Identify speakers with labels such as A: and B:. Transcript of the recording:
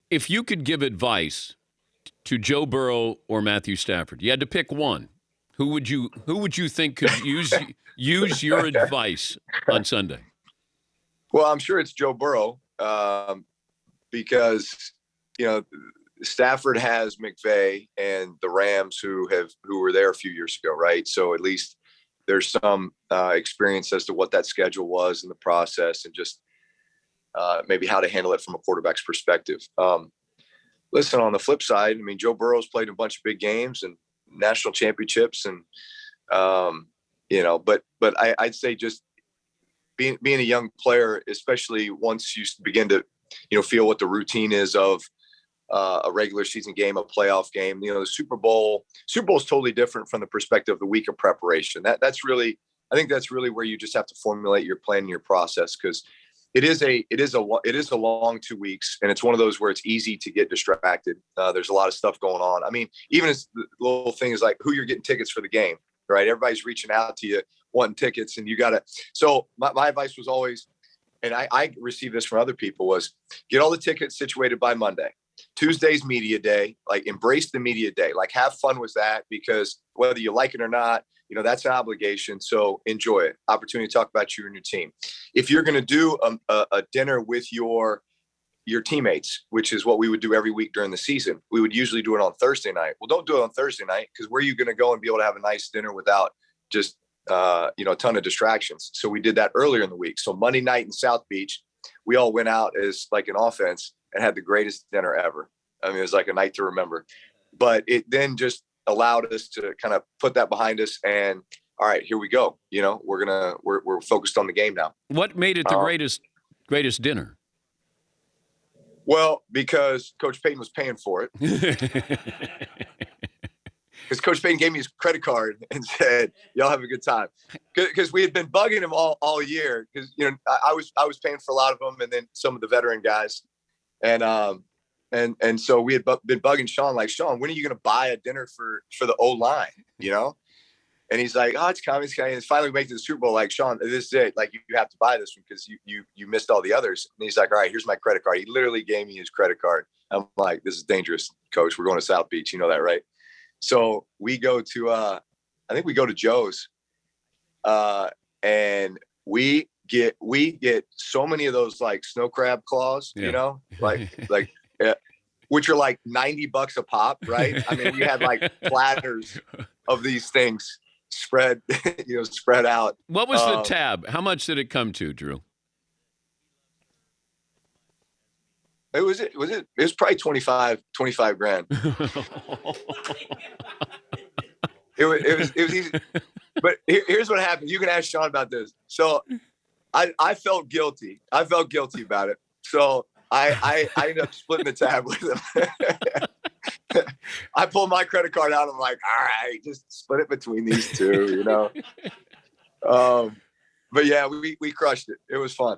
A: If you could give advice to Joe Burrow or Matthew Stafford, you had to pick one. Who would you think could use your advice on Sunday?
B: Well, I'm sure it's Joe Burrow because Stafford has McVay and the Rams who were there a few years ago, right? So at least there's some experience as to what that schedule was in the process and just maybe how to handle it from a quarterback's perspective. Listen, on the flip side, I mean, Joe Burrow's played a bunch of big games and national championships, and but I'd say just being a young player, especially once you begin to feel what the routine is of a regular season game, a playoff game. The Super Bowl is totally different from the perspective of the week of preparation. I think that's really where you just have to formulate your plan and your process, because it is a long 2 weeks, and it's one of those where it's easy to get distracted. There's a lot of stuff going on. I mean, even as the little things like who you're getting tickets for the game, right? Everybody's reaching out to you wanting tickets, and you got to. So my advice was always, and I received this from other people, was get all the tickets situated by Monday. Tuesday's media day, like embrace the media day, like have fun with that, because whether you like it or not, that's an obligation. So enjoy it. Opportunity to talk about you and your team. If you're going to do a dinner with your teammates, which is what we would do every week during the season, we would usually do it on Thursday night. Well, don't do it on Thursday night, because where are you going to go and be able to have a nice dinner without just, a ton of distractions? So we did that earlier in the week. So Monday night in South Beach, we all went out as like an offense and had the greatest dinner ever. I mean, it was like a night to remember. But it then just allowed us to kind of put that behind us, and all right, here we go. We're focused on the game now.
A: What made it the greatest dinner?
B: Well, because Coach Payton was paying for it. Because Coach Payton gave me his credit card and said, "Y'all have a good time." Because we had been bugging him all year. Because I was paying for a lot of them, and then some of the veteran guys, and so we had been bugging Sean, like, Sean, when are you going to buy a dinner for the O-line? And he's like, "Oh, it's coming." And finally, we make it to the Super Bowl. Like, Sean, this is it. Like, you have to buy this one because you missed all the others. And he's like, "All right, here's my credit card." He literally gave me his credit card. I'm like, "This is dangerous, Coach. We're going to South Beach. You know that, right?" So we go to, I think we go to Joe's, and we get so many of those like snow crab claws, which are like $90 a pop, right? I mean, we had like platters of these things spread out.
A: What was the tab? How much did it come to, Drew?
B: It was probably 25 grand. It was easy. But here's what happened. You can ask Sean about this. So I felt guilty. I felt guilty about it. So I ended up splitting the tab with him. I pulled my credit card out. I'm like, all right, just split it between these two, But yeah, we crushed it. It was fun.